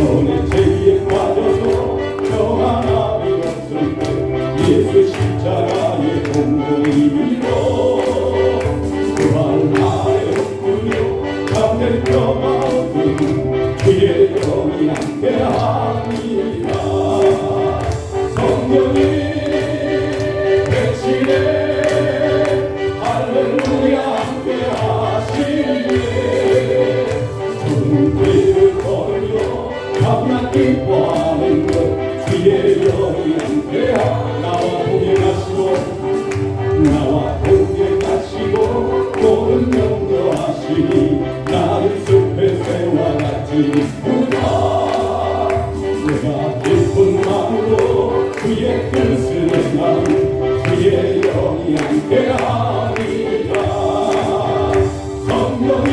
너네 죄에 빠져서 평안함이 없을 때 예수 십자가의 공로이므로 그발 아래 흩뿌려 잠들 평화 얻음 주의 영이 함께합니다. 성령이 대신에 할렐루야 함께하시네. 주를 걸으며 밤낮 기뻐하는 것 주의 영이 함께하. 나와 동행하시고 모든 명령하시니 나를 숲의 새와 같이 이쁘다. 내가 기쁜 마음으로 주의 뜻을 행하니 주의 영이 함께하리라. 성령이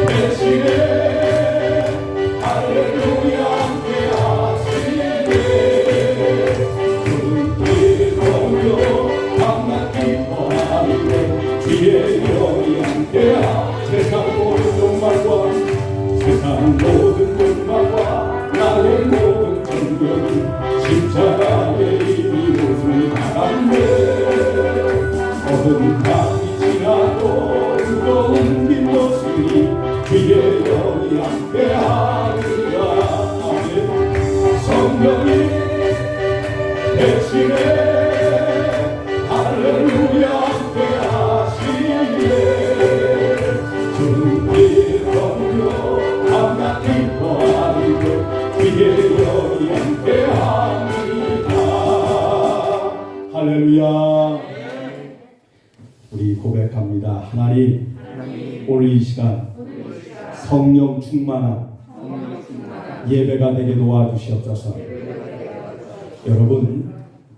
대신에 할렐루야 함께하시네. 주의 영으로 밤낮 기뻐하리네. 주의 영이 함께하. 세상 모든 욕망과 세상 모든 욕망과 나의 모든 정욕이 십자가에 이미 옷을 갈았네. 어느 밤이 지나도 무거운 뒷모습이 주의 영이 함께하리라. 성령이 대신에 할렐루야 함께하시네. 주의 영으로 밤낮 기뻐하리고 주의 영이 함께합니다. 할렐루야. 우리 고백합니다. 하나님, 오늘 이 시간 성령 충만한 예배가 되게 도와주시옵소서. 여러분,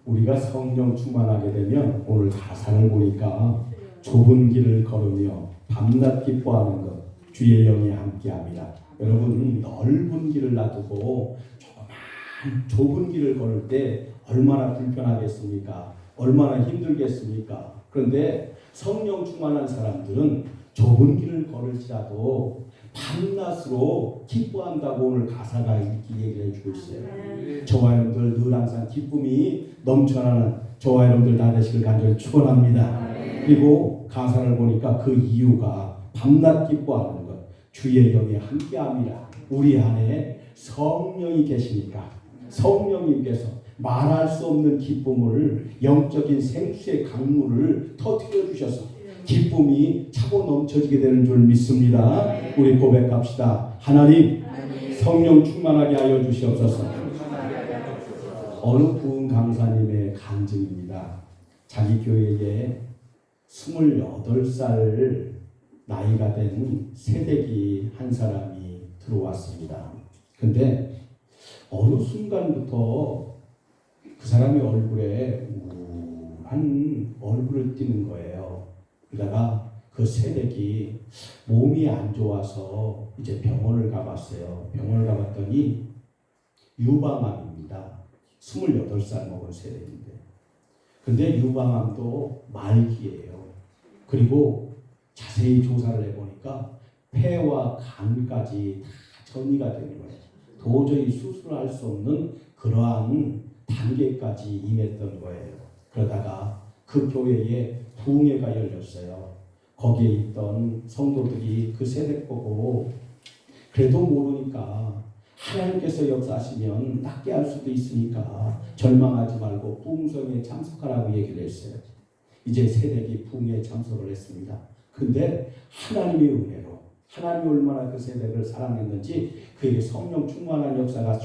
우리가 성령 충만하게 되면 오늘 가사를 보니까 좁은 길을 걸으며 밤낮 기뻐하는 것 주의 영이 함께합니다. 여러분, 넓은 길을 놔두고 조그만 좁은 길을 걸을 때 얼마나 불편하겠습니까? 얼마나 힘들겠습니까? 그런데 성령 충만한 사람들은 좁은 길을 걸을지라도 밤낮으로 기뻐한다고 오늘 가사가 이렇게 얘기를 해주고 있어요. 저와 여러분들 늘 항상 기쁨이 넘쳐나는 저와 여러분들 다 되시길 간절히 축원합니다. 그리고 가사를 보니까 그 이유가 밤낮 기뻐하는 것 주의 영이 함께합니다. 우리 안에 성령이 계시니까 성령님께서 말할 수 없는 기쁨을 영적인 생수의 강물을 터뜨려 주셔서 기쁨이 차고 넘쳐지게 되는 줄 믿습니다. 우리 고백합시다. 하나님, 성령 충만하게 하여 주시옵소서. 어느 부흥 강사님의 간증입니다. 자기 교회에 28살 나이가 된 새댁이 한 사람이 들어왔습니다. 근데 어느 순간부터 그 사람의 얼굴에 우울한 얼굴을 띠는 거예요. 그러다가 그 새댁이 몸이 안 좋아서 이제 병원을 가봤어요. 병원을 가봤더니 유방암입니다. 28살 먹은 새댁인데. 근데 유방암도 말기예요. 그리고 자세히 조사를 해보니까 폐와 간까지 다 전이가 되는 거예요. 도저히 수술할 수 없는 그러한 단계까지 임했던 거예요. 그러다가 그 교회에 부흥회가 열렸어요. 거기에 있던 성도들이 그 세대 보고 그래도 모르니까 하나님께서 역사하시면 낫게 할 수도 있으니까 절망하지 말고 부흥성에 참석하라고 얘기를 했어요. 이제 세대기 부흥회에 참석을 했습니다. 근데 하나님의 은혜로 하나님이 얼마나 그 세대를 사랑했는지 그에게 성령 충만한 역사가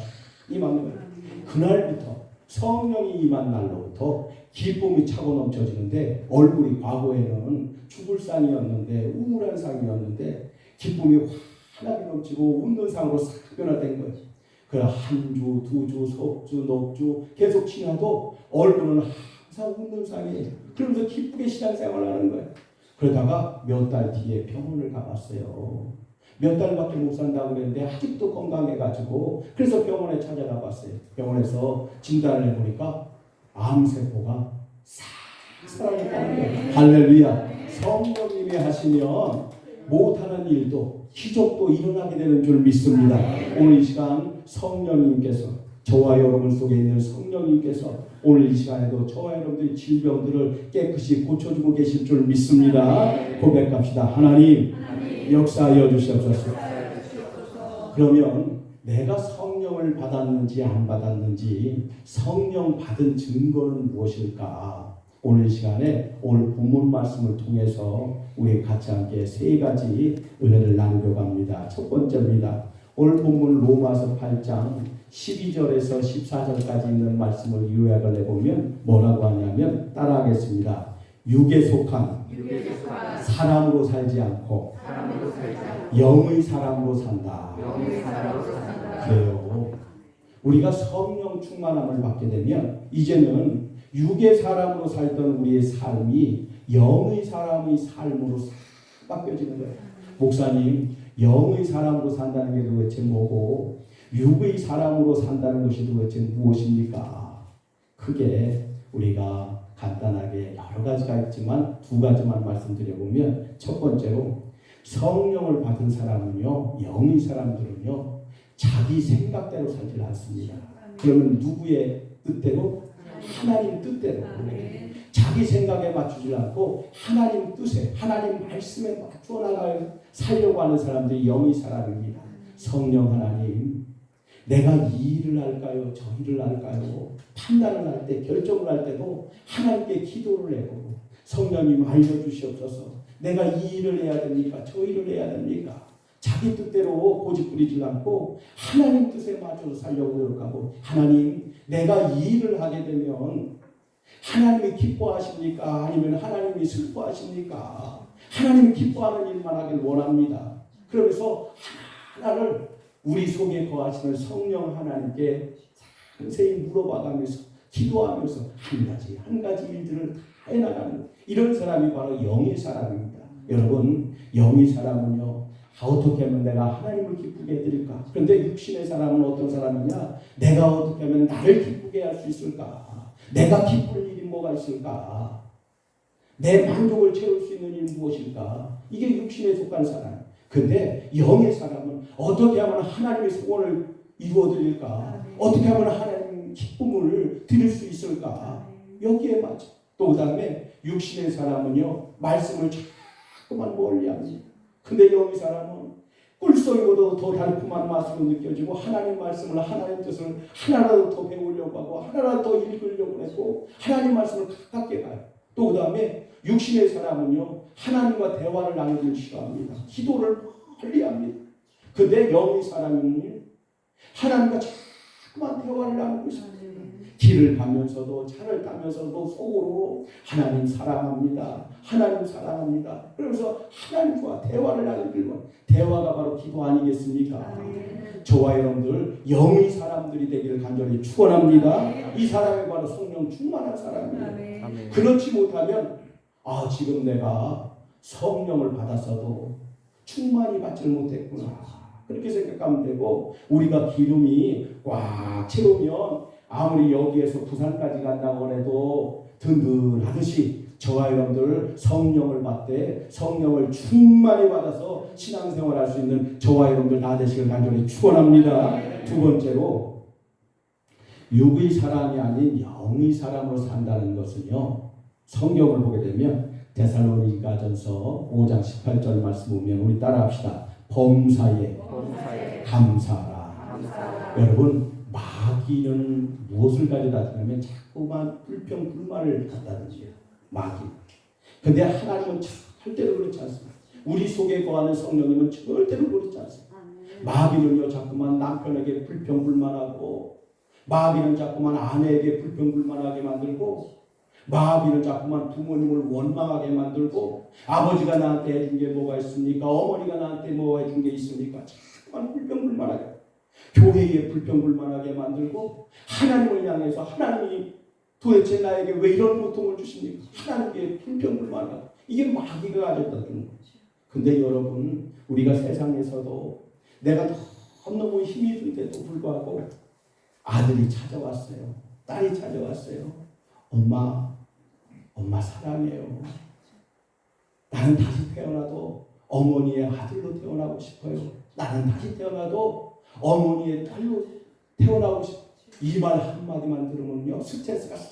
임한 거예요. 그날부터 성령이 임한 날로부터 기쁨이 차고 넘쳐지는데 얼굴이 과거에는 죽을 상이었는데 우울한 상이었는데 기쁨이 환하게 넘치고 웃는 상으로 싹 변화된 거예요. 그 한 주, 두 주, 석 주, 넉 주 계속 지나도 얼굴은 항상 웃는 상이에요. 그러면서 기쁘게 신앙생활을 하는 거예요. 그러다가 몇 달 뒤에 병원을 가봤어요. 몇 달밖에 못 산다고 그랬는데 아직도 건강해가지고 그래서 병원에 찾아가 봤어요. 병원에서 진단을 해보니까 암세포가 싹 살아있다는 거예요. 할렐루야. 성령님이 하시면 못하는 일도 기적도 일어나게 되는 줄 믿습니다. 오늘 이 시간 성령님께서 저와 여러분 속에 있는 성령님께서 오늘 이 시간에도 저와 여러분들의 질병들을 깨끗이 고쳐주고 계실 줄 믿습니다. 고백합시다. 하나님 역사하여 주시옵소서. 그러면 내가 성령을 받았는지 안 받았는지 성령 받은 증거는 무엇일까? 오늘 시간에 오늘 본문 말씀을 통해서 우리 같이 함께 세 가지 은혜를 나누려고 합니다. 첫 번째입니다. 오늘 본문 로마서 8장 12절에서 14절까지 있는 말씀을 요약을 해보면 뭐라고 하냐면 따라하겠습니다. 육에 속한 사람으로 살지 않고 영의 사람으로 산다. 그래요. 우리가 성령 충만함을 받게 되면 이제는 육의 사람으로 살던 우리의 삶이 영의 사람의 삶으로 싹 바뀌어지는 거예요. 목사님, 영의 사람으로 산다는 게 도대체 뭐고 육의 사람으로 산다는 것이 도대체 무엇입니까? 크게 우리가 간단하게 여러 가지가 있지만 두 가지만 말씀드려보면 첫 번째로 성령을 받은 사람은요, 영의 사람들은요, 자기 생각대로 살지 않습니다. 그러면 누구의 뜻대로? 하나님 뜻대로. 자기 생각에 맞추지 않고 하나님 뜻에, 하나님 말씀에 맞추어 나가야 살려고 하는 사람들이 영의 사람입니다. 성령 하나님, 내가 이 일을 할까요? 저 일을 할까요? 판단을 할 때, 결정을 할 때도 하나님께 기도를 해보고 성령님 알려주시옵소서. 내가 이 일을 해야 됩니까? 저 일을 해야 됩니까? 자기 뜻대로 고집 부리지 않고 하나님 뜻에 맞춰서 살려고 노력하고 하나님, 내가 이 일을 하게 되면 하나님이 기뻐하십니까? 아니면 하나님이 슬퍼하십니까? 하나님이 기뻐하는 일만 하길 원합니다. 그러면서 하나를 우리 속에 거하시는 성령 하나님께 상세히 물어봐가면서 기도하면서 한 가지 일들을 다 해나가는 이런 사람이 바로 영의 사람입니다. 여러분, 영의 사람은요, 어떻게 하면 내가 하나님을 기쁘게 해드릴까? 그런데 육신의 사람은 어떤 사람이냐? 내가 어떻게 하면 나를 기쁘게 할 수 있을까? 내가 기쁠 일이 뭐가 있을까? 내 만족을 채울 수 있는 일이 무엇일까? 이게 육신에 속한 사람. 근데 영의 사람은 어떻게 하면 하나님의 소원을 이루어드릴까? 어떻게 하면 하나님 기쁨을 드릴 수 있을까? 여기에 맞죠. 또 그 다음에 육신의 사람은요, 말씀을 자꾸만 멀리합니다. 근데 영의 사람은 꿀송이보다 더 달콤한 맛으로 느껴지고 하나님 말씀을, 하나님 뜻을 하나라도 더 배우려고 하고 하나라도 더 읽으려고 하고 하나님 말씀을 가깝게 가요. 또 그 다음에 육신의 사람은요, 하나님과 대화를 나누길 싫어합니다. 기도를 멀리 합니다. 근데 영의 사람은 하나님과 자꾸만 대화를 나누고 있습니다. 길을 가면서도 차를 타면서도 속으로 하나님 사랑합니다. 하나님 사랑합니다. 그러면서 하나님과 대화를 나누길 원해요. 대화가 바로 기도 아니겠습니까? 저와 여러분들 영의 사람들이 되기를 간절히 축원합니다. 이 사람이 바로 성령 충만한 사람이에요. 그렇지 못하면 지금 내가 성령을 받았어도 충만히 받지 못했구나. 그렇게 생각하면 되고 우리가 기름이 꽉 채우면 아무리 여기에서 부산까지 간다고 해도 든든하듯이 저와 여러분들 성령을 받되 성령을 충만히 받아서 신앙생활 할 수 있는 저와 여러분들 다 되시길 간절히 축원합니다. 두 번째로 육의 사람이 아닌 영의 사람으로 산다는 것은요, 성경을 보게 되면 데살로니가전서 5장 18절 말씀 보면 우리 따라합시다. 범사에 감사하라. 여러분, 마귀는 무엇을 가져다 주냐면 자꾸만 불평 불만을 갖다 던져요. 마귀. 근데 하나님은 절대로 그렇지 않습니다. 우리 속에 거하는 성령님은 절대로 그렇지 않습니다. 마귀는요, 자꾸만 남편에게 불평 불만하고, 마귀는 자꾸만 아내에게 불평 불만하게 만들고, 마귀는 자꾸만 부모님을 원망하게 만들고, 아버지가 나한테 해준 게 뭐가 있습니까? 어머니가 나한테 뭐 해준 게 있습니까? 자꾸만 불평 불만하게, 교회에 불평 불만하게 만들고, 하나님을 향해서 하나님이 도대체 나에게 왜 이런 고통을 주십니까? 하나님께 불평 불만하고, 이게 마귀가 가졌다는 거죠. 근데 여러분, 우리가 세상에서도 내가 너무 힘이 든데도 불구하고 아들이 찾아왔어요. 딸이 찾아왔어요. 엄마 사랑해요. 나는 다시 태어나도 어머니의 아들로 태어나고 싶어요. 나는 다시 태어나도 어머니의 딸로 태어나고 싶어요. 이 말 한마디만 들으면요, 스트레스가 싹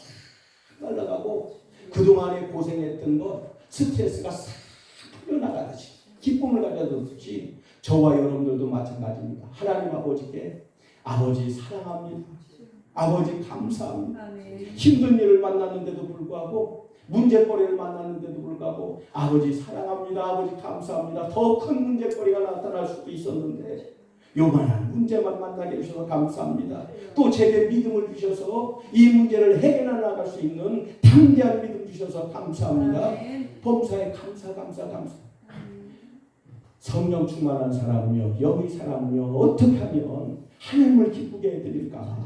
날아가고 그동안에 고생했던 것 스트레스가 싹 풀려나가듯이 기쁨을 가져듯이 저와 여러분들도 마찬가지입니다. 하나님 아버지께 아버지 사랑합니다. 아버지 감사합니다. 힘든 일을 만났는데도 불구하고 문제거리를 만났는데도 불구하고 아버지 사랑합니다. 아버지 감사합니다. 더 큰 문제거리가 나타날 수도 있었는데 요만한 문제만 만나게 해주셔서 감사합니다. 또 제게 믿음을 주셔서 이 문제를 해결해 나갈 수 있는 담대한 믿음 주셔서 감사합니다. 범사에 감사. 성령 충만한 사람은요, 여기 사람은요, 어떻게 하면 하나님을 기쁘게 해드릴까?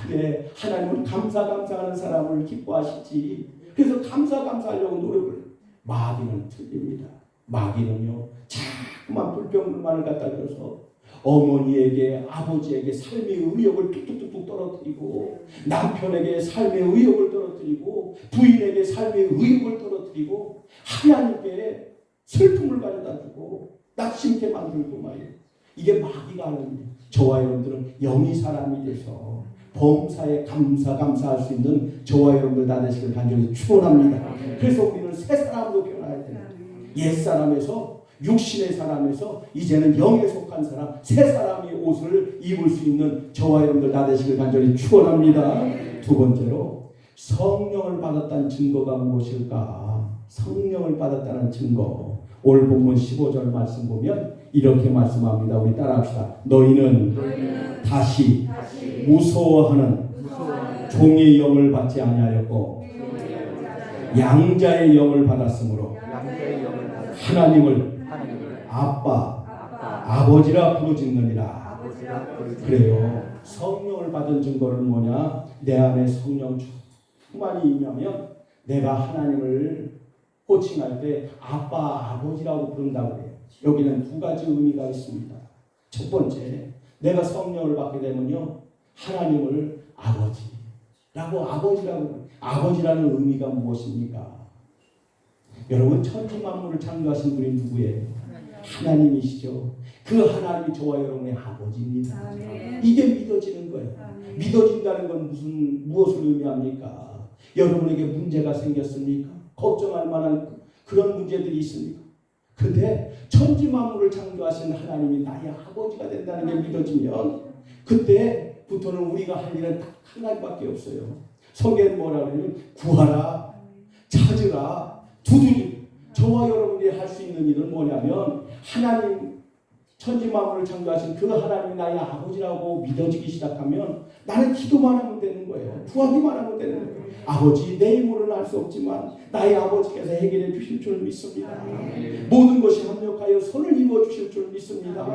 그래, 하나님을 감사하는 사람을 기뻐하시지. 그래서 감사하려고 노력을. 마귀는 틀립니다. 마귀는요, 자꾸만 불평불만을 갖다 줘서 어머니에게, 아버지에게 삶의 의욕을 뚝뚝뚝 떨어뜨리고, 남편에게 삶의 의욕을 떨어뜨리고, 부인에게 삶의 의욕을 떨어뜨리고, 하나님께 슬픔을 가져다 주고 낙심케 만들고 말이에요. 이게 마귀가 하는 일이에요. 저와 여러분들은 영이 사람이 돼서 범사에 감사할 수 있는 저와 여러분들 다 되시길 간절히 축원합니다. 그래서 우리는 새 사람으로 변화해야 돼요. 옛 사람에서, 육신의 사람에서 이제는 영에 속한 사람, 새 사람이 옷을 입을 수 있는 저와 여러분들 다 되시길 간절히 축원합니다. 두 번째로 성령을 받았다는 증거가 무엇일까? 성령을 받았다는 증거. 오늘 본문 15절 말씀 보면 이렇게 말씀합니다. 우리 따라합시다. 너희는 다시 무서워하는 종의 영을 받지 아니하였고 양자의 영을 받았으므로 하나님을 아빠, 아버지라 부르짖느니라. 그래요. 성령을 받은 증거는 뭐냐? 내 안에 성령 충만이 있냐면 내가 하나님을 호칭할 때 아빠, 아버지라고 부른다고 해요. 여기는 두 가지 의미가 있습니다. 첫 번째, 내가 성령을 받게 되면요, 하나님을 아버지라고 아버지라는 의미가 무엇입니까? 여러분, 천지 만물을 창조하신 분이 누구예요? 하나님이시죠. 그 하나님이 저와 여러분의 아버지입니다. 이게 믿어지는 거예요. 믿어진다는 건 무엇을 의미합니까? 여러분에게 문제가 생겼습니까? 걱정할 만한 그런 문제들이 있습니까? 근데 천지 만물을 창조하신 하나님이 나의 아버지가 된다는 게 믿어지면 그때부터는 우리가 할 일은 딱 한 가지밖에 없어요. 성경은 뭐라고 하냐면 구하라, 찾으라, 두드리라. 저와 여러분들이 할 수 있는 일은 뭐냐면 하나님 천지 만물을 창조하신 그 하나님이 나의 아버지라고 믿어지기 시작하면 나는 기도만 하면 되는 거예요. 구하기만 하면 되는 거예요. 아버지, 내 힘으로는 알 수 없지만 나의 아버지께서 해결해 주실 줄 믿습니다. 모든 것이 합력하여 선을 이루어 주실 줄 믿습니다.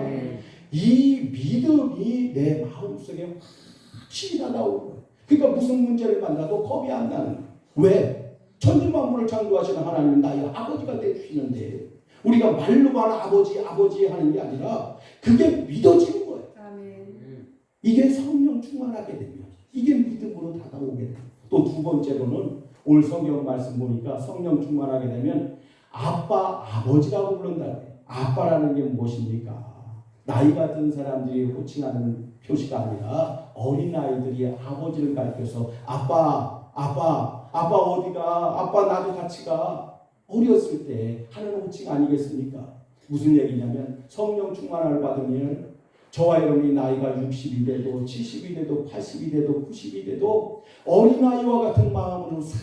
이 믿음이 내 마음속에 확실히 다가오는 거예요. 그러니까 무슨 문제를 만나도 겁이 안 나는 거예요. 왜? 천지 만물을 창조하시는 하나님은 나의 아버지가 되주시는데 우리가 말로만 아버지 하는 게 아니라 그게 믿어지는 거예요. 이게 성령 충만하게 되면 이게 믿음으로 다가오게 돼요. 또 두 번째로는 오늘 성경 말씀 보니까 성령 충만하게 되면 아빠, 아버지라고 부른다. 아빠라는 게 무엇입니까? 나이가 든 사람들이 호칭하는 표시가 아니라 어린아이들이 아버지를 가리켜서 아빠 어디가? 아빠 나도 같이 가. 어렸을 때 하는 호칭 아니겠습니까? 무슨 얘기냐면 성령 충만을 받으면 저와 여러분이 나이가 60이 돼도 70이 돼도 80이 돼도 90이 돼도 어린아이와 같은 마음으로 싹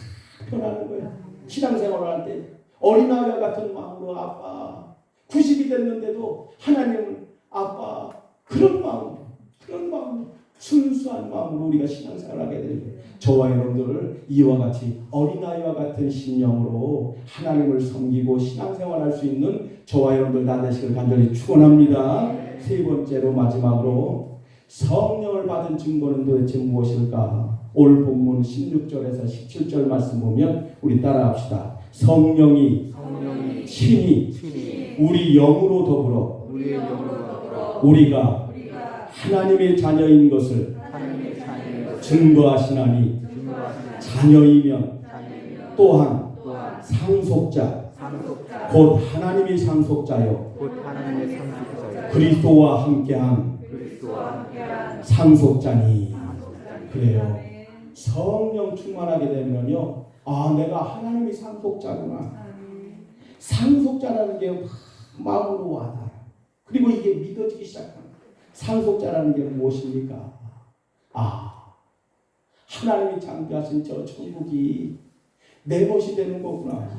변하는 거예요. 신앙생활을 할 때 어린아이와 같은 마음으로 아빠, 90이 됐는데도 하나님은 아빠, 그런 마음 순수한 마음으로 우리가 신앙생활을 하게 되는 거예요. 저와 여러분들을 이와 같이 어린아이와 같은 심령으로 하나님을 섬기고 신앙생활할 수 있는 저와 여러분들 다 되시길 간절히 축원합니다. 세 번째로 마지막으로 성령을 받은 증거는 도대체 무엇일까? 오늘 본문 16절에서 17절 말씀 보면 우리 따라합시다. 성령이 친히 우리 영으로 더불어 우리가 하나님의 자녀인 것을 증거하시나니 자녀이면 또한 상속자 곧 하나님의 상속자요 그리스도와 함께한 상속자니. 그래요. 성령 충만하게 되면요, 아, 내가 하나님의 상속자구나. 상속자라는 게 마음으로 와닿아요. 그리고 이게 믿어지기 시작합니다. 상속자라는 게 무엇입니까? 아, 하나님이 창조하신 저 천국이 내 것이 되는 거구나.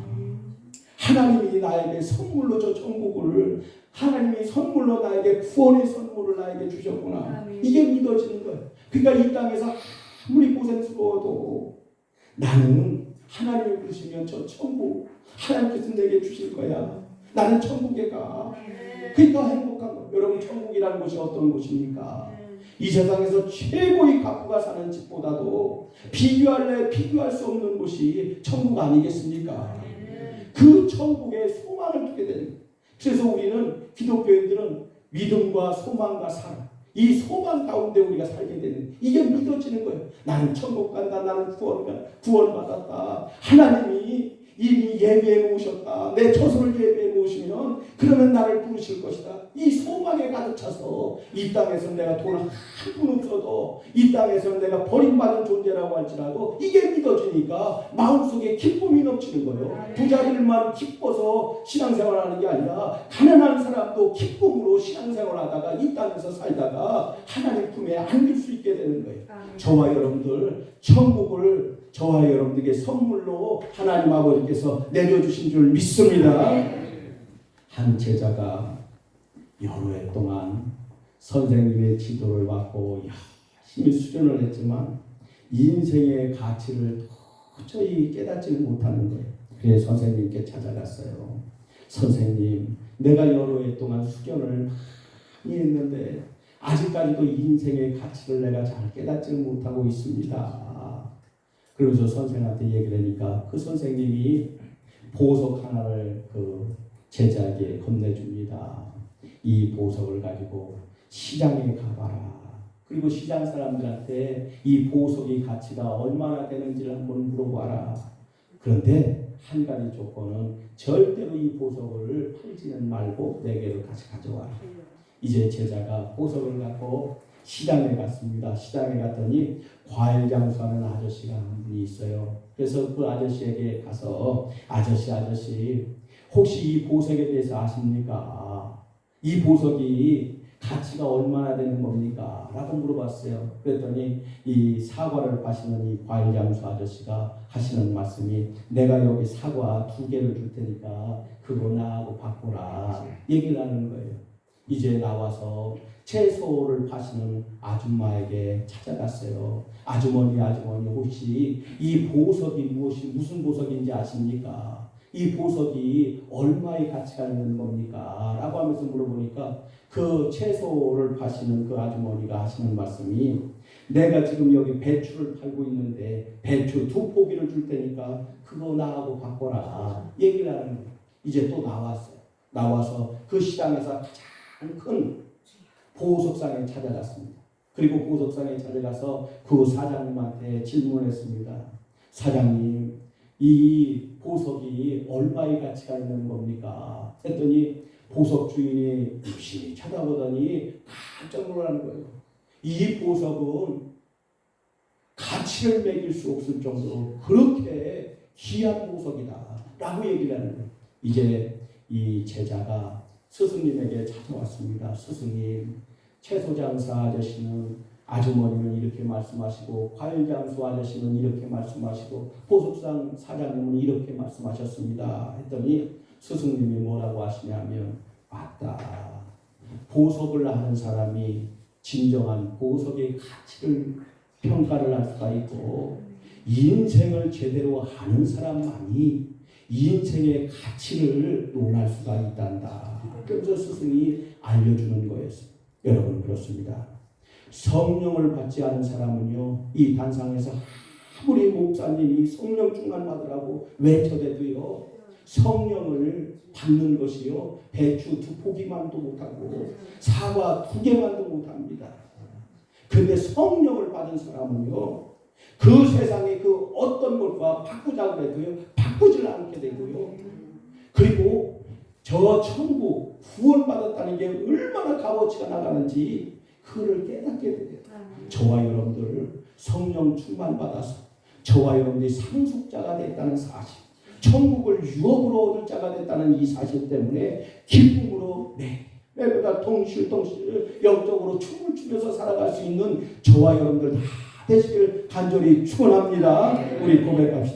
하나님이 나에게 선물로 저 천국을, 하나님이 선물로 나에게 구원의 선물을 나에게 주셨구나. 이게 믿어지는 거예요. 그러니까 이 땅에서 아무리 고생스러워도 나는 하나님이 부르시면 저 천국 하나님께서 내게 주실 거야. 나는 천국에 가. 그러니까 행복한 거예요. 여러분, 천국이라는 곳이 어떤 곳입니까? 이 세상에서 최고의 가부가 사는 집보다도 비교할 수 없는 곳이 천국 아니겠습니까? 그 천국에 소망을 두게 되는 거예요. 그래서 우리는 기독교인들은 믿음과 소망과 사랑, 이 소망 가운데 우리가 살게 되는, 이게 믿어지는 거예요. 나는 천국 간다. 나는 구원받았다. 하나님이 이미 예비해 놓으셨다. 내 처소를 예비해 놓으시면 그러면 나를 부르실 것이다. 이 소망에 가득 차서 이 땅에서 내가 돈 한 푼 없어도, 이 땅에서 내가 버림받은 존재라고 할지라도 이게 믿어지니까 마음속에 기쁨이 넘치는 거예요. 부자들만 기뻐서 신앙생활하는 게 아니라 가난한 사람도 기쁨으로 신앙생활하다가 이 땅에서 살다가 하나님 품에 안길 수 있게 되는 거예요. 저와 여러분들 천국을 저와 여러분들에게 선물로 하나님 아버지께서 내려주신 줄 믿습니다. 한 제자가 여러 해 동안 선생님의 지도를 받고 열심히 수련을 했지만 인생의 가치를 도저히 깨닫지는 못하는 거예요. 그래서 선생님께 찾아갔어요. 선생님, 내가 여러 해 동안 수련을 많이 했는데 아직까지도 인생의 가치를 내가 잘 깨닫지는 못하고 있습니다. 그러면서 선생한테 얘기를 하니까 그 선생님이 보석 하나를 그 제자에게 건네줍니다. 이 보석을 가지고 시장에 가봐라. 그리고 시장 사람들한테 이 보석의 가치가 얼마나 되는지를 한번 물어봐라. 그런데 한 가지 조건은 절대로 이 보석을 팔지는 말고 내게로 다시 가져와라. 이제 제자가 보석을 갖고 시장에 갔습니다. 시장에 갔더니 과일 장수하는 아저씨가 한 분이 있어요. 그래서 그 아저씨에게 가서 아저씨 혹시 이 보석에 대해서 아십니까? 이 보석이 가치가 얼마나 되는 겁니까? 라고 물어봤어요. 그랬더니 이 사과를 파시는 이 과일 장수 아저씨가 하시는 말씀이, 내가 여기 사과 2개를 줄 테니까 그거 나하고 바꾸라 얘기를 하는 거예요. 이제 나와서 채소를 파시는 아줌마에게 찾아갔어요. 아주머니 혹시 이 보석이 무슨 보석인지 아십니까? 이 보석이 얼마의 가치가 있는 겁니까? 라고 하면서 물어보니까 그 채소를 파시는 그 아주머니가 하시는 말씀이, 내가 지금 여기 배추를 팔고 있는데 배추 2포기를 줄 테니까 그거 나하고 바꿔라 얘기를 하는 거예요. 이제 또 나왔어요. 나와서 그 시장에서 가장 큰 보석상에 찾아갔습니다. 그리고 보석상에 찾아가서 그 사장님한테 질문했습니다. 사장님, 이 보석이 얼마의 가치가 있는 겁니까? 했더니 보석 주인이 열심히 쳐다보더니 깜짝 놀라는 거예요. 이 보석은 가치를 매길 수 없을 정도로 그렇게 귀한 보석이다 라고 얘기를 하는 거예요. 이제 이 제자가 스승님에게 찾아왔습니다. 스승님, 채소장사 아저씨는, 아주머니는 이렇게 말씀하시고, 과일장수 아저씨는 이렇게 말씀하시고, 보석상 사장님은 이렇게 말씀하셨습니다. 했더니 스승님이 뭐라고 하시냐면, 맞다. 보석을 아는 사람이 진정한 보석의 가치를 평가를 할 수가 있고, 인생을 제대로 아는 사람만이 인생의 가치를 논할 수가 있단다. 그래서 스승이 알려주는 거였어요. 여러분, 그렇습니다. 성령을 받지 않은 사람은요, 이 단상에서 아무리 목사님이 성령 충만 받으라고 외쳐대도요, 성령을 받는 것이요, 배추 2포기만도 못하고 사과 2개만도 못합니다. 근데 성령을 받은 사람은요, 그 세상의 그 어떤 것과 바꾸자고 해도요, 바꾸질 않게 되고요, 그리고 저 천국 구원받았다는 게 얼마나 값어치가 나가는지 그걸 깨닫게 돼요. 저와 여러분들 성령 충만받아서 저와 여러분들이 상속자가 됐다는 사실, 천국을 유업으로 얻을 자가 됐다는 이 사실 때문에 기쁨으로 매일보다 동실 영적으로 춤을 추면서 살아갈 수 있는 저와 여러분들 다 되시길 간절히 축원합니다. 우리 고백합시다.